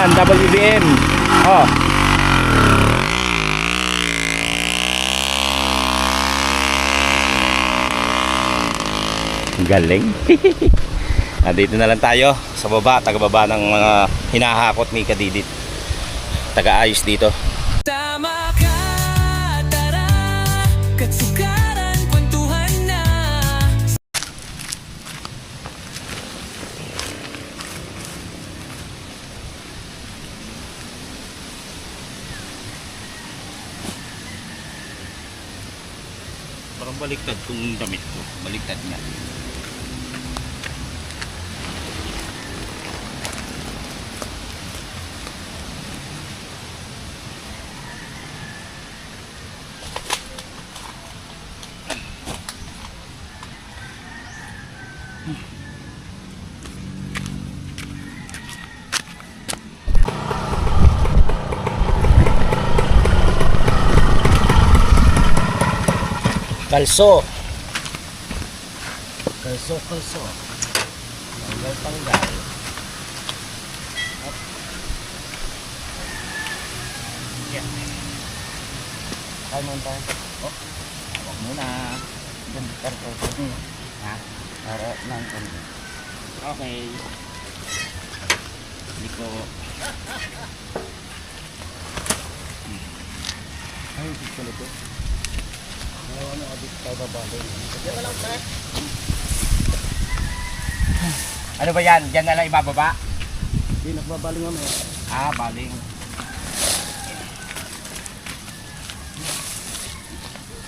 Yan, WBM. Oh. Galing. Dito na lang tayo sa baba, taga-baba ng mga hinahakot ni Kadidit. Taga-ayos dito. Tama ka, tara, katsukaran, kwentuhan na. Parang baliktad tong damit ko. Baliktad nga. Kalso. Kalso. Tanggal. Up. Yan. Kaya mo tayo. Oh. Huwag muna. Gantar ko. Ha? Para lang ko. Okay. Hindi ko. Ay, hindi ko ito. Ano ba yan? Diyan na lang ibababa? Hindi, nagbabaling kami. Baling.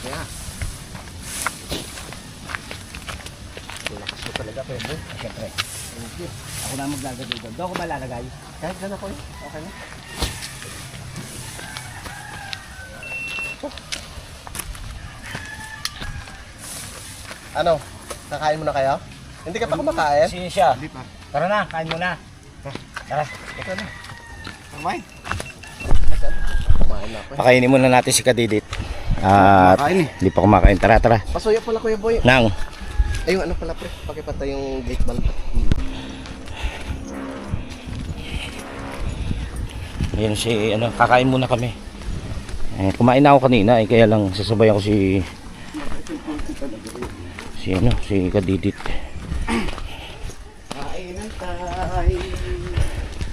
Kaya. Lakas mo talaga, Pedro. Siyempre. Ako na maglalagay doon. Doon ko ba lalagay? Kahit gano'n ko okay na. Ano? Kakain mo na kayo? Hindi ka pa kumakain? Sino siya? Hindi pa. Tara na, kain muna. Tara. Ito na. Kumain. Kumain na ako. Pakainin muna natin si Kadidit. At Kumakain eh. hindi pa kumakain. Tara, tara. Pasuya pala, Kuya Boy. Nang. Ayun, ano pala, pre? Pakipatay yung gate valve. Ayan si, kakain muna kami. Kumain na ako kanina, kaya lang sasabayan ko si Kadidit. Kainan tayo.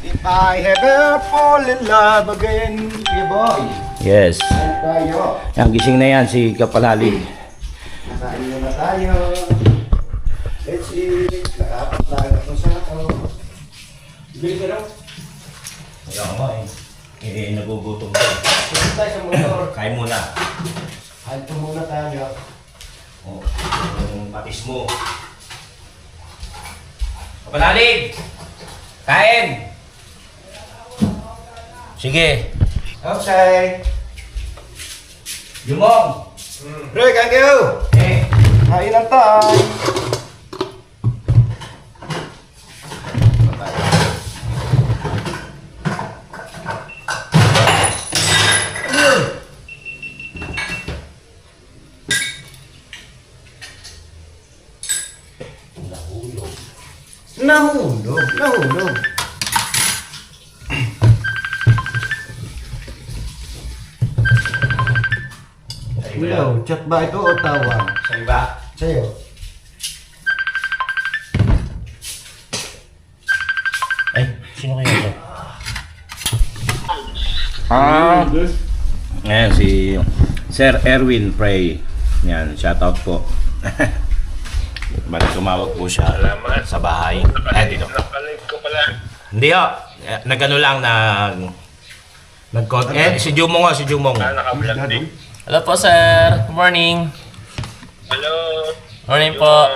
If I ever fall in love again, Kuya Boy. Yes. Kain tayo. Yan, gising na yan si Kapalali. Kakain muna tayo. Let's eat. Nakapat tayo kung saan ako. Bili ka daw. Kaya ako nagugutom ko. Punta tayo sa motor. Kain muna. Kain po muna tayo. Yung patis mo. Kapalalig! Kain! Sige. Okay. Yumong! Bro, kain kayo. Kain lang tayo. Nahulog. Hello, chat ba ito o tawag? Sa iba? Sa'yo. Ay, sino kaya ito? Ayan, si Sir Erwin Prey. Yan, shoutout po. Bali tumawag po siya sa bahay. Dito. Nakalive ko pala. Hindi ho. Nagano lang na si Jumong ho, si Jumong. Naka-vlog din. Hello po, sir. Good morning. Hello. Morning po.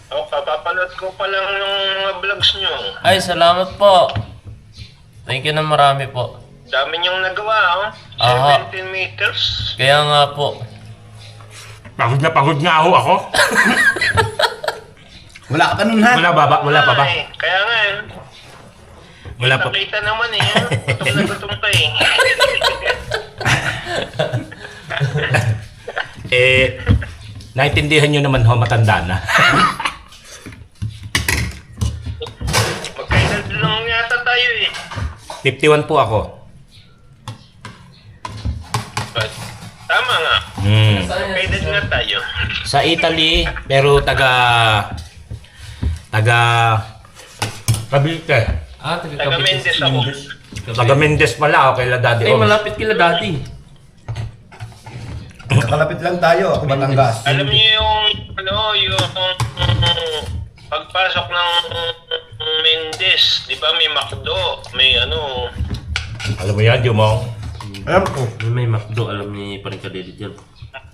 Kapapanood ko pa lang yung mga vlogs nyo. Ay, salamat po. Thank you na marami po. Dami niyong nagawa, oh. Aha. 17 meters. Kaya nga po. Pagod na ako. Wala ka pa nun ha? Wala pa ba? Ay, kaya nga eh. Wala pa. Nakita naman eh. Gutom na gutom ka eh. Naintindihan nyo naman ho, matanda na. Magkailan lang yata tayo eh. 51 po ako. But, tama nga. Pwede nga tayo. Sa Italy, pero taga Cavite. Taga Mendes ako. Taga Mendes pala ako kay Daddy Ay, Oms. malapit kila daddy. Kakalapit lang tayo. Ako Batangas. Alam niyo yung, yung pagpasok ng Mendes, di ba may McDo, may Alam mo yan, Jumong? Alam ko. May McDo, alam niya pa rin kadedit yan.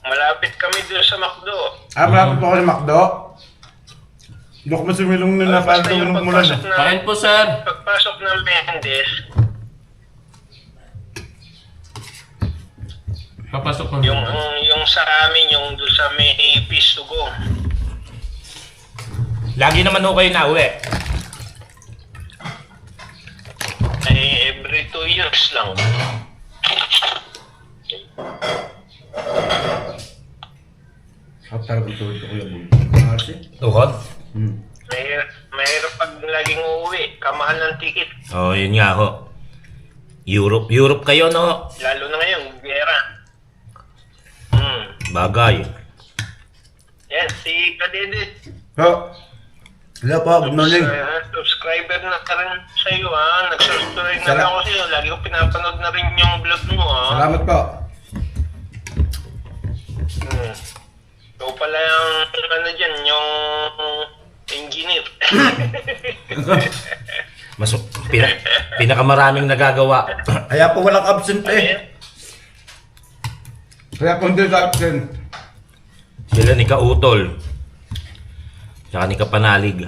malapit kami doon sa McDo. Malapit po ako sa McDo. Hindi ako masumilong na Basta napasok yung ng mulan. Kain po, sir. pagpasok ng Mendes, Papasok mo. yung sa amin, yung doon sa may Peace to Go. Lagi naman ho kayo na uwi. Ay, every 2 years lang. Sarap talaga ito Kuya Boy. Marcy? Tuhod? Mahirap pag laging uuwi. Kamahal ng ticket. Oh, yun nga ho. Europe kayo, no? Lalo na ngayon, gera. Bagay. Yan, si Kadede. Oh. Hello po, good morning. Subscriber na ka rin sa iyo, ha? Nag-subscribe na Salamat. ako sa iyo. Lagi ko pinapanood na rin yung vlog mo, ha? Salamat po. Ikaw pala yung, dyan, yung engineer. Mas pinakamaraming nagagawa. Kaya po walang absent eh. Kaya po hindi absent. Sila ni Kautol. Tsaka ni Kapanalig.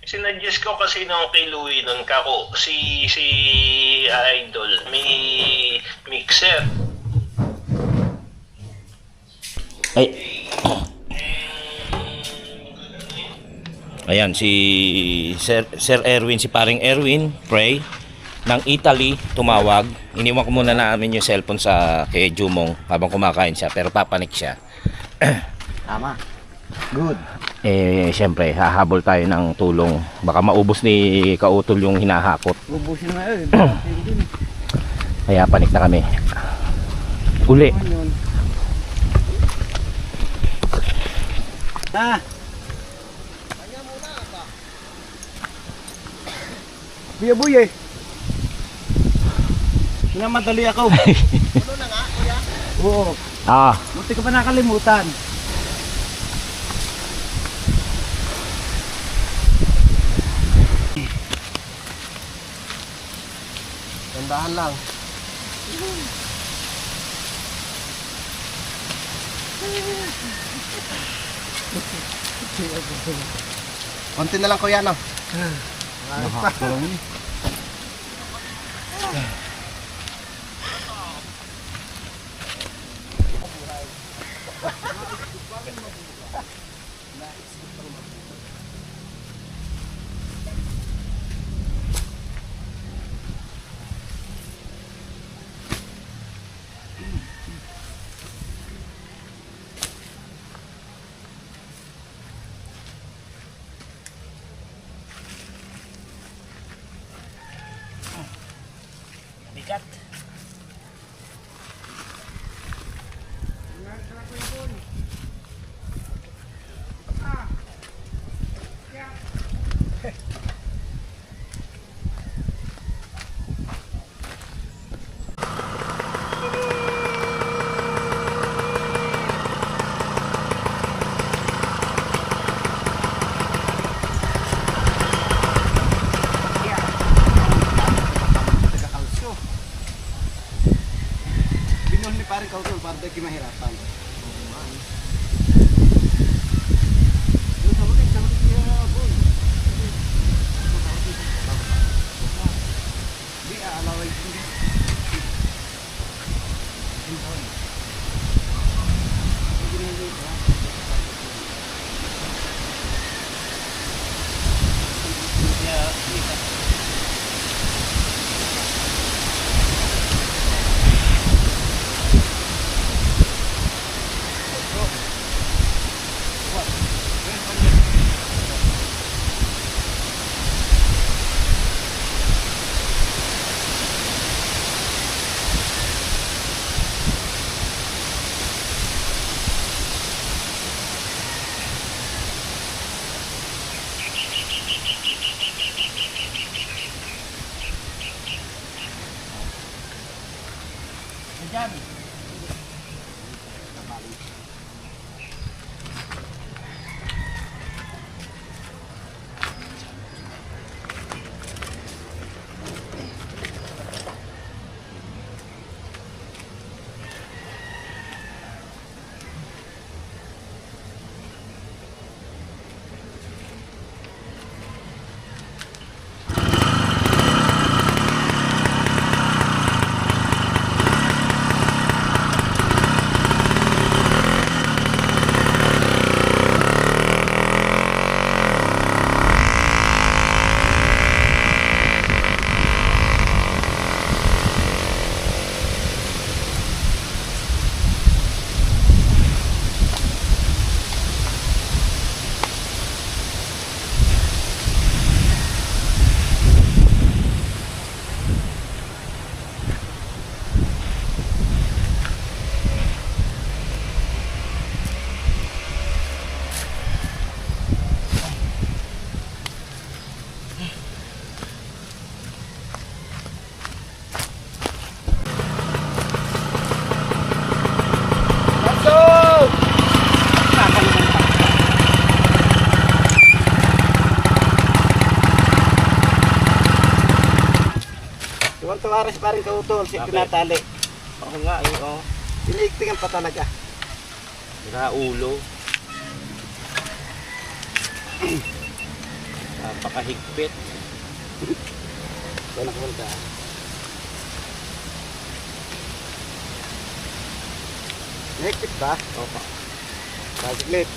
Sinuggest ko kasi nung kay Louie nun, kako, si Idol, may mixer. Ay. Ayan, si Sir Erwin, si paring Erwin, pray, ng Italy, tumawag. Iniwan ko muna namin yung cellphone sa kay Jumong habang kumakain siya, pero papanik siya. Tama. Good. Eh, siyempre, hahabol tayo ng tulong. Baka maubos ni Kautol yung hinahakot. Ubusin na eh. Kaya panik na kami. Uli. Ah. Kuya Boy eh. Minamadali ako. Puno na nga, kuya? Oo. Ah, Munti ka pa nakalimutan. Tandahan lang. Konti na lang kuya, no? Binuhon ni parang kautol para tayo mahirapan. dyan. Tuwang-tuwa rin si paring kautol, si tinatali. Ako nga eh, oh. Iniigtingan pa talaga. Sira ulo. Napakahigpit. Kaya nakapunta. Nahigpit ba? Opo. Saglit.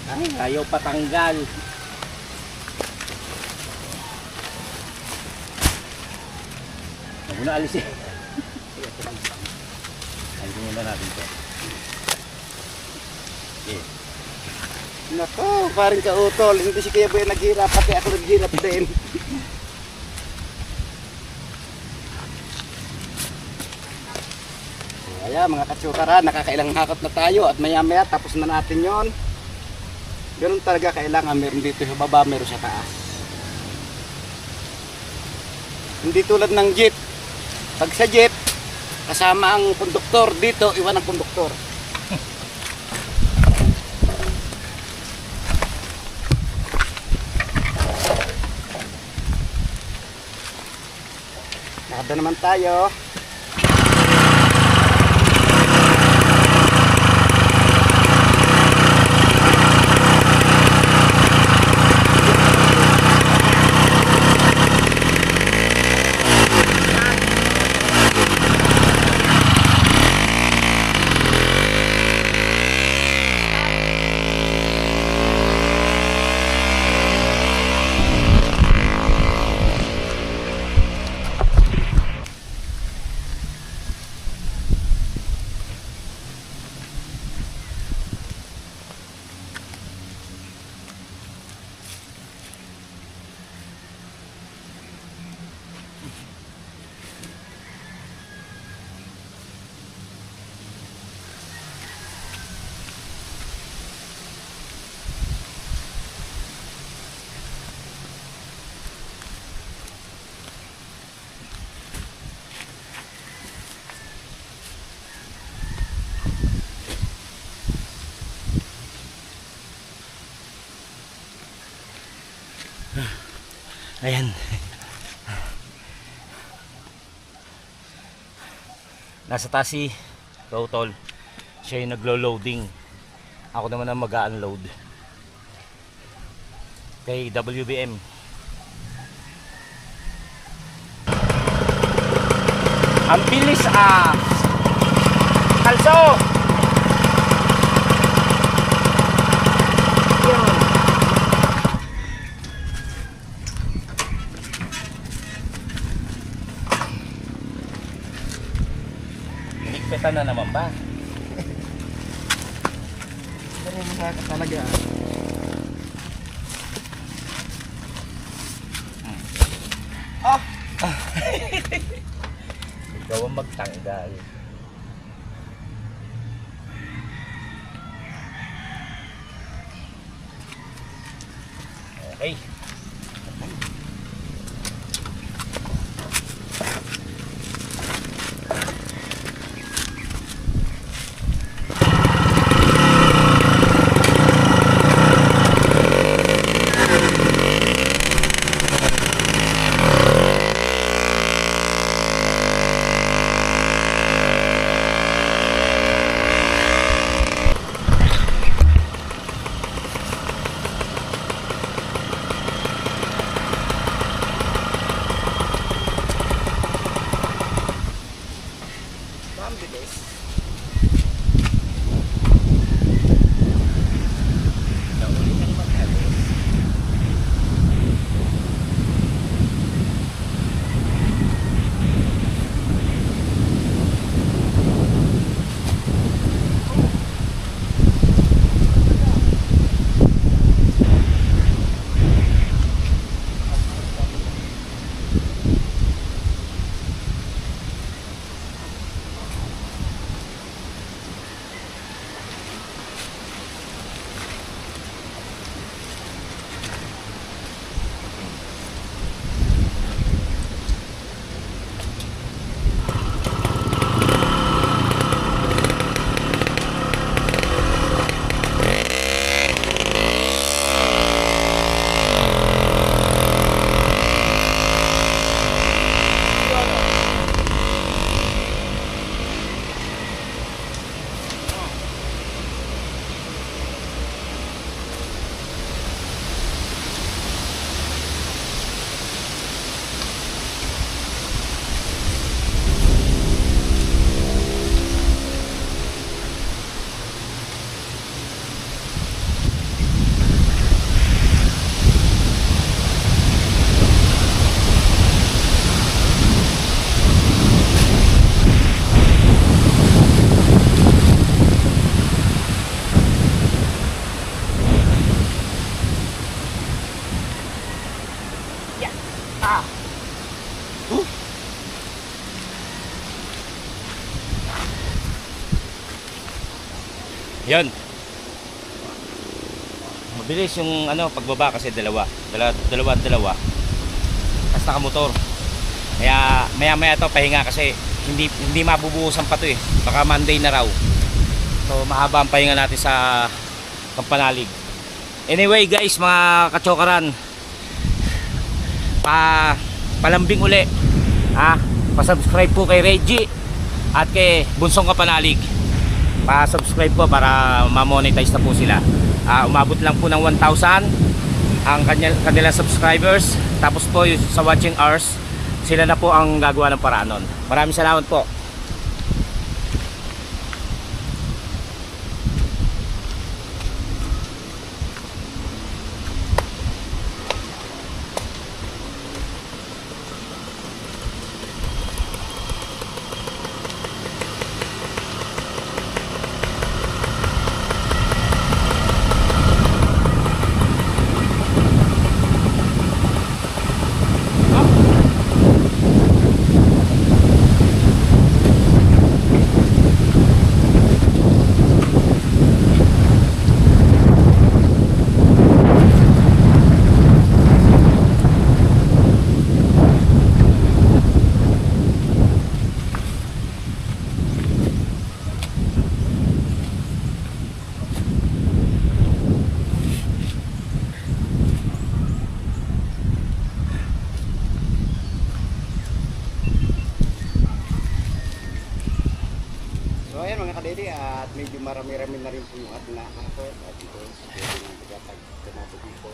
Ay, ayaw patanggal. Huwag mo na alisin. Alisin muna natin ito. Okay. Nako, paring kautol. Hindi si Kuya Boy naghirap, pati ako naghirap din. Kaya mga katsukara, nakakailang hakot na tayo at maya maya tapos na natin yon. Ganun talaga kailangan, meron dito sa baba, meron sa taas. Hindi tulad ng jeep. Pag sa jeep, kasama ang konduktor, dito iwan ang konduktor. Nakada naman tayo. Ayan. Nasa taas si Kautol. Siya yung naglo-loading. Ako naman ang mag-unload. Kay WBM. Ang bilis Kalso! Higpitan na naman ba? Pero masaka talaga. Ikaw ang magtanggal. Okay. Yun. Mabilis yung ano, pagbaba kasi dalawa. Tapos nakamotor. Kaya maya to pahinga kasi hindi mabubuhusan pa to eh. Baka Monday na raw. So mahaba ang pahinga natin sa Kampanalig. Anyway guys, mga kachokaran, palambing uli. Pa-subscribe po kay Reggie at kay Bunsong Kapanalig. Pa-subscribe po para ma-monetize na po sila. Umabot lang po ng 1,000 ang kanilang subscribers. Tapos po sa watching hours, sila na po ang gagawa ng paraan nun. Maraming salamat po. So ayan mga kadede, at medyo marami-rami na rin po yung ating nakakot at ito pwede nang tagatag natin dito.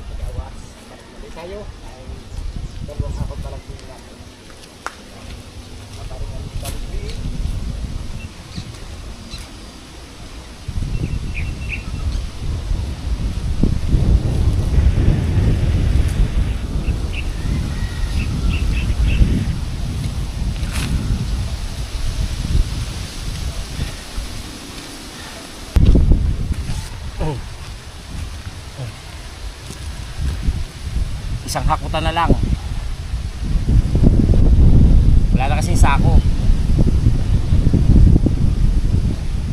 Pag-awas, mali tayo ay dalawang hakot pa lang din natin. Mataring ang talibin. Isang hakutan na lang. Wala na kasing sako.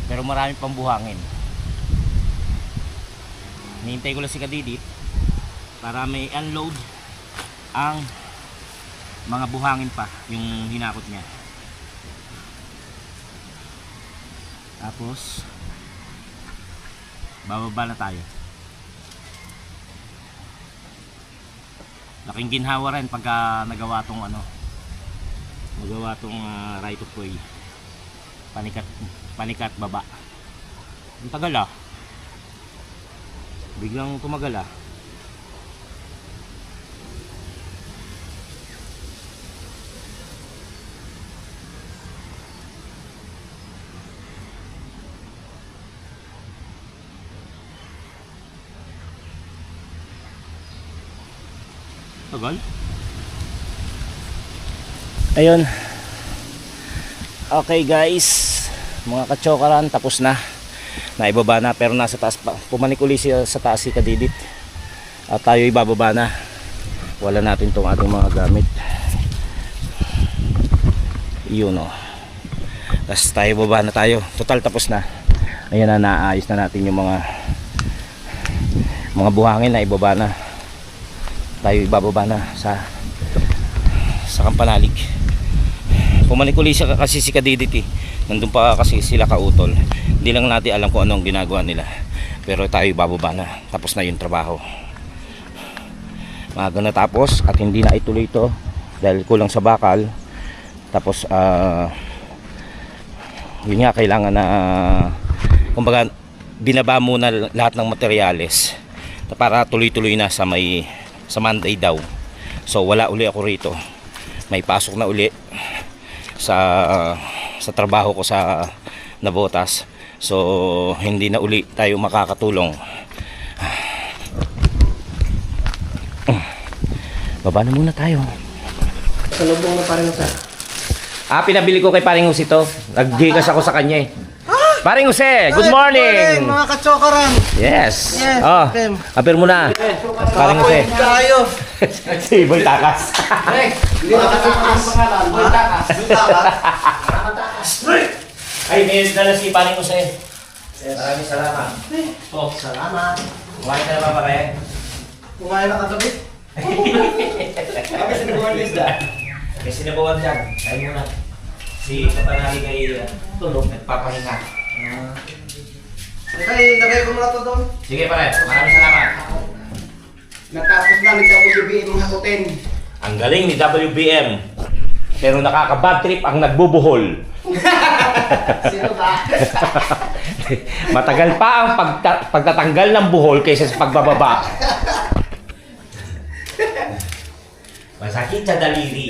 Pero marami pang buhangin. Hinihintay ko lang si Kadidit para may unload ang mga buhangin pa yung hinakot niya. Tapos bababa na tayo. Laking ginhawa rin pagka nagawa tong right of way. Panikat baba. Ang tagal biglang tumagal Tagal. Ayun. Okay guys, mga kachokaran, tapos na. Naibaba na pero nasa taas pa. Pumanik uli siya sa taas si Kadidit. At tayo ibababa na. Wala natin tong ating mga gamit. Yun Tapos tayo baba na tayo. Total tapos na. Ayan na, naayos na natin yung mga buhangin na ibaba na. Tayo ibababa na sa Kampanalig. Pumanik uli siya kasi si Kadidit nandun pa kasi sila kautol. Hindi lang natin alam kung anong ginagawa nila, pero tayo ibababa na. Tapos na yung trabaho. Maaga na tapos at hindi na ituloy ito dahil kulang sa bakal. Tapos yun nga, kailangan na kumbaga binaba muna lahat ng materyales para tuloy-tuloy na sa Monday daw. So wala uli ako rito. May pasok na uli sa trabaho ko sa Navotas. So hindi na uli tayo makakatulong. Baba na muna tayo. Salubong mo parang sa... Pinabili ko kay Paring Jose ito. Nag-gigas ako sa kanya Paring Jose, good morning! Mga kachokaran! Yes! Yes, Oh, Tim. apir mo na. Paring Jose. Tayo! Si Boy Takas. Hindi na kasi ang pangalan. Boy Takas. Ay, may dala si Paring Jose. Maraming salamat. Oh, Salamat. kumain ka na ba pare? Kumain na kagabi. Kami sinubukan ng isda. May sinabawan dyan. Kain muna. Si Kapanali kay tulog. Nagpapahinga. Lagay ko muna to doon. Sige pare, maraming salamat. Natapos na, nagka-WBM mga kutin. Ang galing ni WBM. Pero nakaka-bad trip ang nagbubuhol. Sino ba? Matagal pa ang pagtatanggal ng buhol kaysa sa pagbababa. Masakit sa daliri.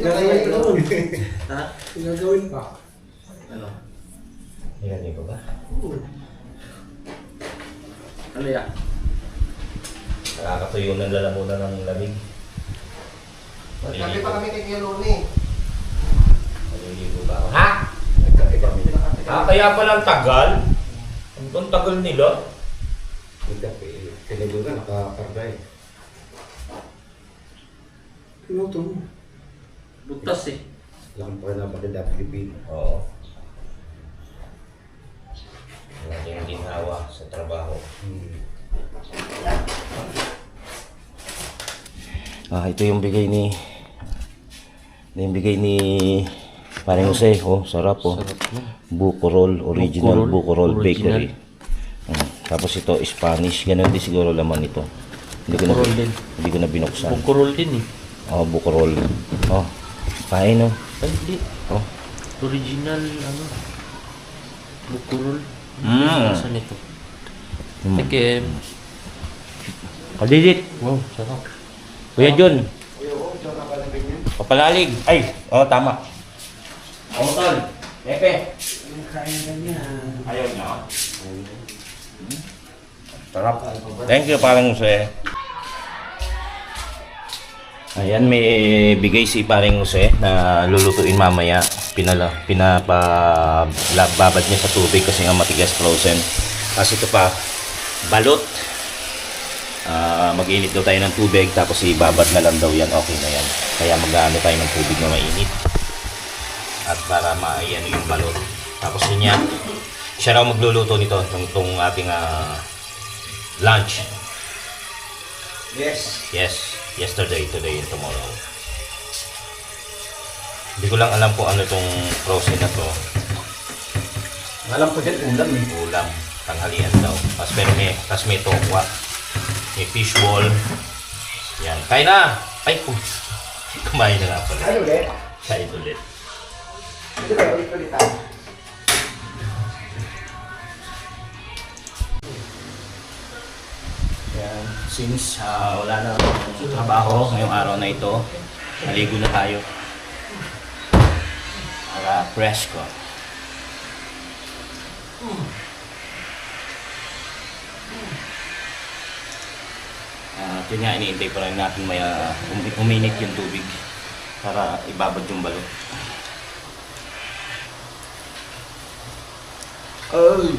Gagawin ko doon. Ha? Gagawin pa. Ano? Ilan ko ba? Ano yan? Nakakatuyo ng lalamunan ng lamig. Nagkape pa kami kay Loni. Maliligo ba ako? Ha? Kaya palang tagal? Ang tagal nila? Kinibuga, nakakarga eh. Pinuto mo. Butas eh. Laking pa na maganda Pilipino. Oo. Wala kayong ginhawa sa trabaho. Ito yung bigay ni Paring Jose. Oh, sarap oh. Buko roll, original Buko roll bakery. Tapos ito Spanish, ganun din siguro laman ito. Hindi ko na binuksan. Bukurol din eh. Oh, Buko roll. Oh. Kain oh. Ay, hindi. Oh. Original, ano? Bukurol. Mm. Saan ito? Tikim. Kadidit. Wow, sarap. Kuya Jun. Papalalig. Ay, oh tama. Tol. Pepe. Ayaw niya. Sarap. Thank you Paring Jose. Ayan, may bigay si Paring Jose na lulutuin mamaya. Pinapababad niya sa tubig kasi nga matigas frozen. Kasi ito pa, balot. Mag-init daw tayo ng tubig tapos ibabad na lang daw yan. Okay na yan. Kaya mag-ano tayo ng tubig na mainit. At para maiano yung balot. Tapos niya, siya raw magluluto nito itong ating lunch. Yes. Yes, yesterday, today, and tomorrow. Hindi ko lang alam kung ano itong frozen na to. Alam ko dyan, ulam eh. Ulam, tanghalian daw. Pero may tokwa. May fish ball. Yan, kain na! Ay, kumain na nga pala. Ano ulit? Kain ulit. Ito ba, ulit tayo. Yan, since wala na akong trabaho ngayong araw na ito, naligo na tayo. Para fresh ko. Ito nga, iniintay pa lang natin may uminit yung tubig para ibabad yung balot. Ay!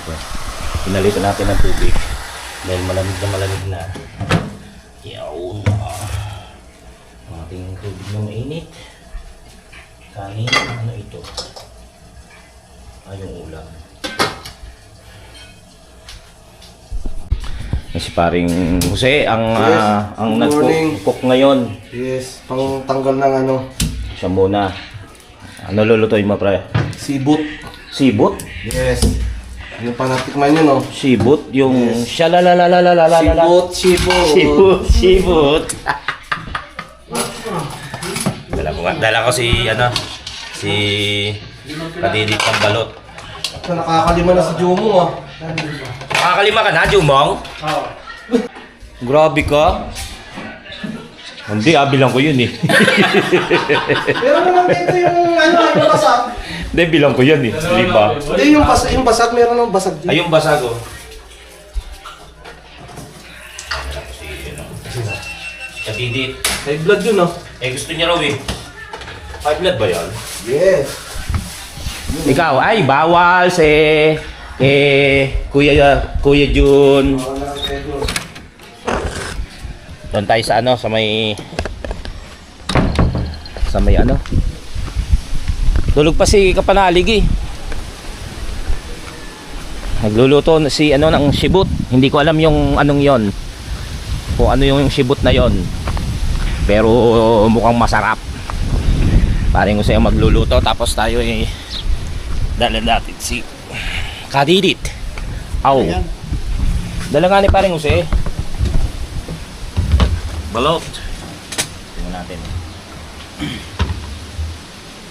Okay. Pinalitan natin ng tubig dahil malamig na. Yaw na. Ang ating tubig na mainit. Kanin, ano ito? Yung ulam. Si Paring Jose ang Good morning. nagcook ngayon. Yes, pang tanggal ng ano, Siya muna. Ano lulutuin mo pre? sibut. Sibut? Yes. Yung panatikman nyo, no? Sibut? Yung Yes. shalalalalalalalala. Sibut. Sibut. Dala ko si Kadidit ng balot. So, nakakalima na si Jomo, ah. Nakakalima ka na, Jumong? Oo. Grabe ka. Hindi, bilang ko yun eh. Pero naman dito yung yung basag. Hindi, bilang ko yun eh. Lima. Hindi, yung basag, meron ng basag dito. Ay, yung basag oh. Kadidit. May blood yun, no? Eh, gusto niya raw eh. High blood ba yan? Yes. Ikaw, ay, bawal si Kuya Jun. Doon tayo sa ano, sa may ano. Tulog pa si Kapanalig eh. Nagluluto si ano ng shibut. Hindi ko alam yung anong yon. Kung ano yung shibut na yon. Pero mukhang masarap. Paring Jose ang magluluto tapos tayo dala natin si Kadidit. Aw. Dala nga ni paring Jose. Balot. Tingnan natin.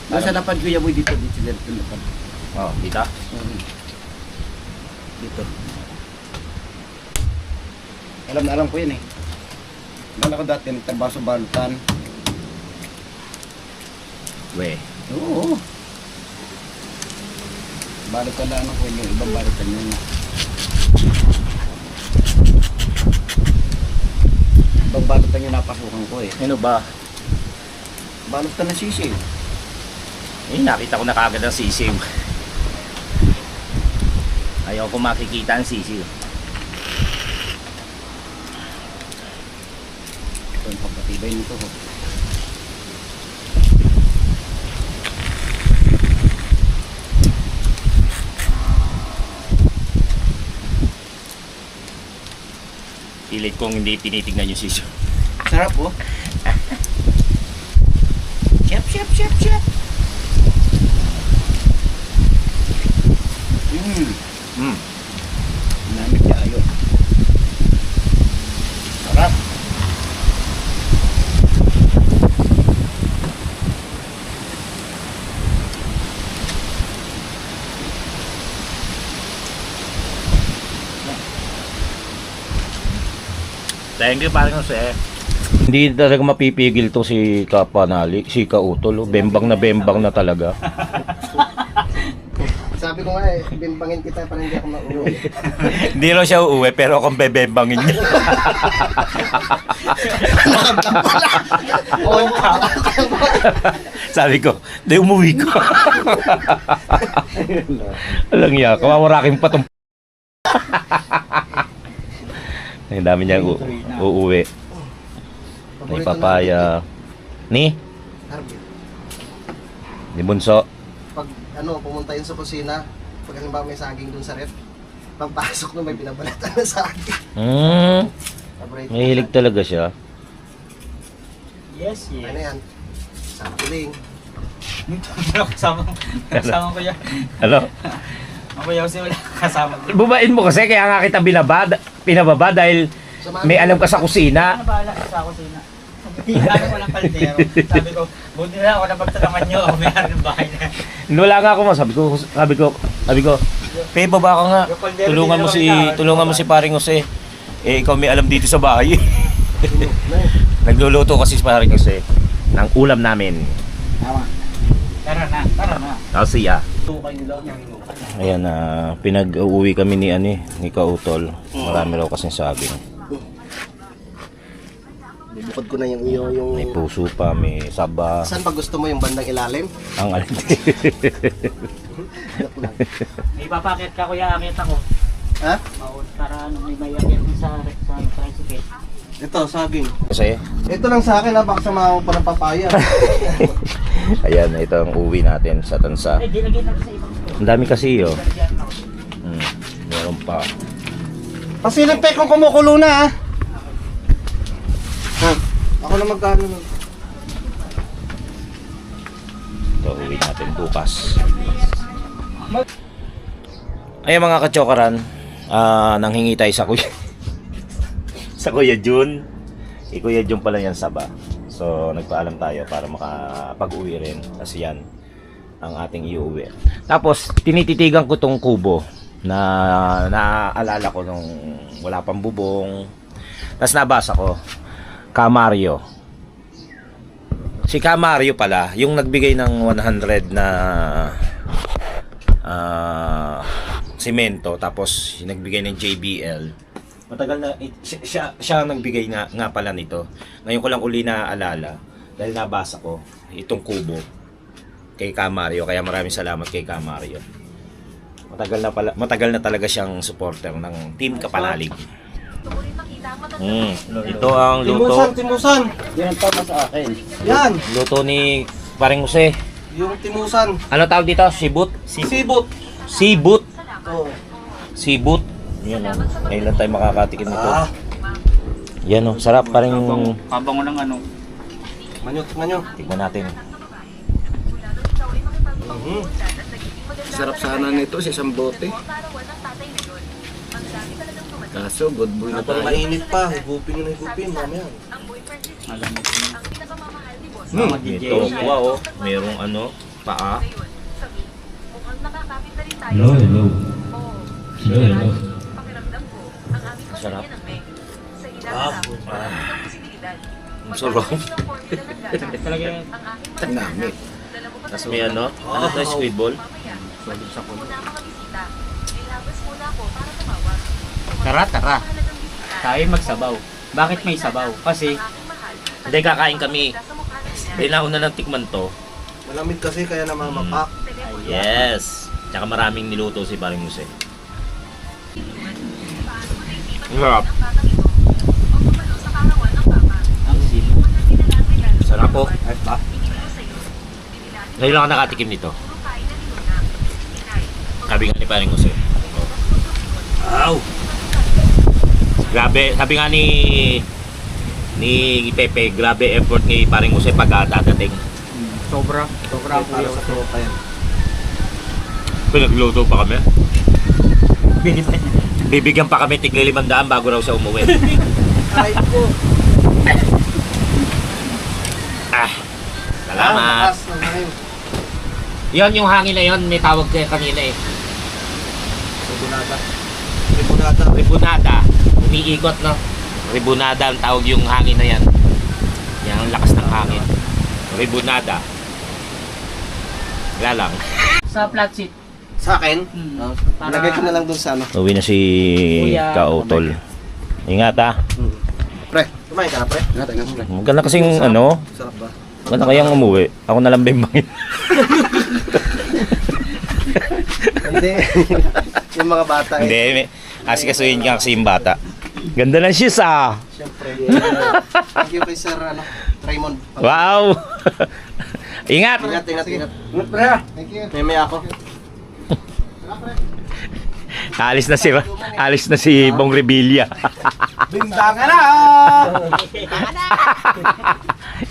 Nasa lapad Kuya Boy dito dito lapad. Oh, dito. Dito. Alam ko yan eh. Dala ko dati nagtrabaho sa balutan. We. Oo. Balutan lang ako yung ibang balutan yun. Ibang balutan yung napasukan ko eh. Ano ba? Balutan na sisi. Nakita ko na kagad ang sisiw. Ayaw ko makikita ang sisiw. Ito ang pagpatibay nito. Pilit kong hindi tinitignan yung sisiw. Sarap oh. Chef. Namit kayo. Sarap. Thank you parang Jose. Hindi talaga mapipigil to si Kapanali, si Kautol. Bembang na talaga. Sabi ko nga eh, bimbangin kita para hindi ako mauwi. Hindi lang siya uuwi pero akong bebembangin niya. Sabi ko, di umuwi ko. Alang niya, kamamuraking pa tong ang dami niyang uuwi. May papaya. Ni Bunso. Pag pumunta yun sa kusina, pag halimbawa may saging dun sa ref, pagpasok nung may binabalatan na saging. Paborito May hilig talaga siya. Yes. Ano yan? Sakiling. Kasama ko yan. Ano? Ako yaw si wala kasama ko. Bubain mo kasi kaya nga kita pinababa dahil may alam ka sa kusina. Ano bahala sa kusina? Sabi ko lang kaldero. Sabi ko, buti na ako napagtalaman nyo. Ako may ng bahay na. Wala nga ako sabi ko, Pe, baba ka nga. Tulungan mo si paring Jose. Ikaw may alam dito sa bahay. Nagluluto kasi si paring Jose ng ulam namin. Tara na. Kasi ayan, pinag-uwi kami ni Kautol. Marami raw kasing saging. Bubukod ko na yung May puso pa, may saba. Saan pa gusto mo yung bandang ilalim? Ang alin. May papakit ka kuya, akit ako. Ha? Para may mayakit sa tricycle. Ito, saging. Kasi, Ito lang sa akin ha, baka samahan mo pa ng papaya. ayan, ito ang uwi natin sa Tansa. Dilagyan natin sa ibang store. Ang dami kasi meron pa. Pasilipek kung kumukulo na ha. Ha? Ako na magkano nun. Ito, uwi natin bukas. Ayan mga kachokaran, nanghingi tayo sa kuya. Sa Kuya Jun. Kuya Jun pala yan saba. So, nagpaalam tayo para makapag-uwi rin. Kasi yan ang ating iuwi. Tapos, tinititigan ko tong kubo na naaalala ko nung wala pang bubong. Tapos nabasa ko, Kamario. Si Kamario pala, yung nagbigay ng 100 na simento, tapos nagbigay ng JBL. Matagal na, siya ang nagbigay nga pala nito. Ngayon ko lang uli naaalala, dahil nabasa ko, itong kubo. kay Ka Mario. Kaya maraming salamat kay Ka Mario. Matagal na talaga siyang supporter ng Team Kapanalig. Ito ang luto. Timusan! Yan pa sa akin. Yan! Luto ni Paring Jose. Yung timusan. Ano tawag dito? Sibut? Sibot. Sibut. Oo. Sibut. Yan o. Ngayon lang tayo makakatikim nito. Ah, Yan o. Sarap pa rin. Kabango ng ano. manyo. Tignan natin. Sarap sana nito sa isang bote. Kaso, good boy na Habang tayo. mainit pa, higupin yun, mamaya. Ito. Wow o. Merong ano. Paa. Sarap. Ang sarap. Talaga yung Namit. Tapos may ano. Ano ito? Squid ball? tara. Tayo magsabaw. Bakit may sabaw? Kasi Hindi, kakain kami. Kailangan na ng tikman to. Malamig kasi kaya namamapak. Yes. Tsaka maraming niluto si Paring Jose. Sarap. ang sino. Sarap po. Ngayon lang ako nakatikim nito. Sabi nga ni Paring Jose. Wow! Grabe, sabi nga ni Pepe, grabe effort ni Paring Jose pag dadating. Sobra Para kuya. sa tropa yan. Pinagluto pa kami. Binigyan niya. Bibigyan pa kami tigli 500 bago raw siya umuwi. Ay po. Salamat. Lakas ng hangin. Yon yung hangin na yon, may tawag kayo kanina eh. Ribunada. Ribunada. Umiikot no. Ribunada ang tawag yung hangin na yan. Yan ang lakas ng hangin. Ribunada. Wala lang. Sa flat seat. Sa akin? Hmm. Para- Lagay ko na lang dun sa ano. Uwi na si Kuya, Kautol. Ingat ha. Pre, kumain ka na pre? Maganda kasing ano. Sarap ba? Maganda kayang umuwi. Ako na lang bimbangin. Hindi. Yung mga bata eh. Hindi. Asikasuhin ka kasi yung bata. Ganda ng shoes ah. Siyempre. Thank you kay Sir Raymond. Wow. Ingat. Ingat. Thank you. May ako. Alis na si Bong Revilla. Bindangan na!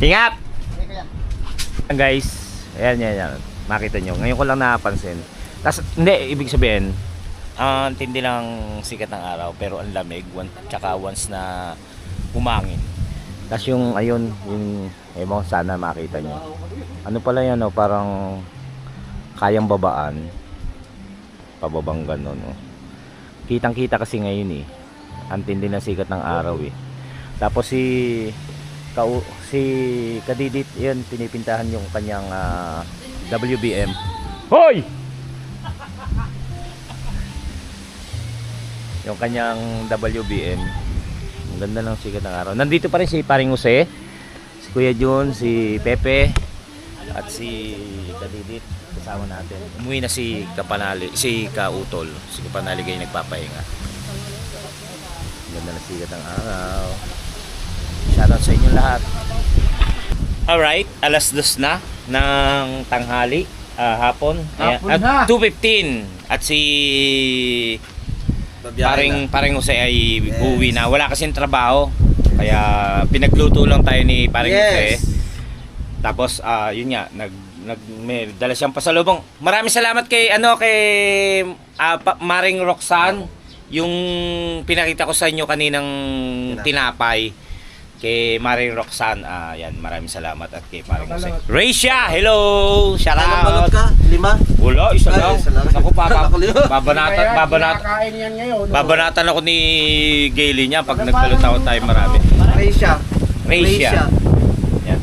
Ingat. Guys, ayan. Makita nyo. Ngayon ko lang napansin. Tas hindi, ibig sabihin, ang tindi lang sikat ng araw pero ang lamig tsaka once na humangin. Tas yung ayun, yung ewan sana makita nyo. Ano pala yan, no? Parang kayang babaan. Pababang gano'n, no? Kitang-kita kasi ngayon eh. Ang tindi ng sikat ng araw eh. Tapos si Kadidit, yun, pinipintahan yung kanyang WBM. Hoy! Yung kanyang WBM. Ang ganda ng sikat ng araw. Nandito pa rin si Paring Jose, si Kuya Jun, si Pepe, at si Kadidit. Kasama natin. Umuwi na si Kautol. Si Kapanali kayo nagpapahinga. Ang ganda ng sikat ng araw. Shoutout sa inyo lahat. Alright, alas 2 na ng tanghali, hapon. Hapon At 2:15 at si Paring Jose ay uwi na. Wala kasing trabaho. Kaya pinagluto lang tayo ni Paring Jose. Tapos yun nga, may dala siyang pasalubong. Maraming salamat kay Maring Roxanne, yung pinakita ko sa inyo kaninang tinapay. Kay Maring Roxanne, yan, maraming salamat at kay Paring Jose. Raisha, hello! Shout Ilang balot out! ka? 5? Wala, isa Ay, lang. isa lang. Ako Kaya babanatan ako ni Gayle niya pag nagbalot ako tayo marami. Raisha. Raisha. Yan.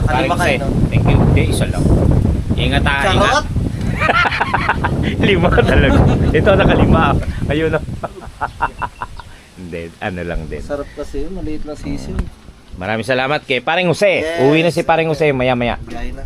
Paring Nakalima Jose, kayo, no? thank you. Hindi, isa lang. Ingat ha, ingat. Charot? 5 talaga. Ito nakalima. Ayun na. Hindi, ano lang din. Sarap kasi yun. Maliit lang sisiw. Maraming salamat kay Paring Jose. Yes. Uwi na si Paring Jose maya-maya. Biyahe na.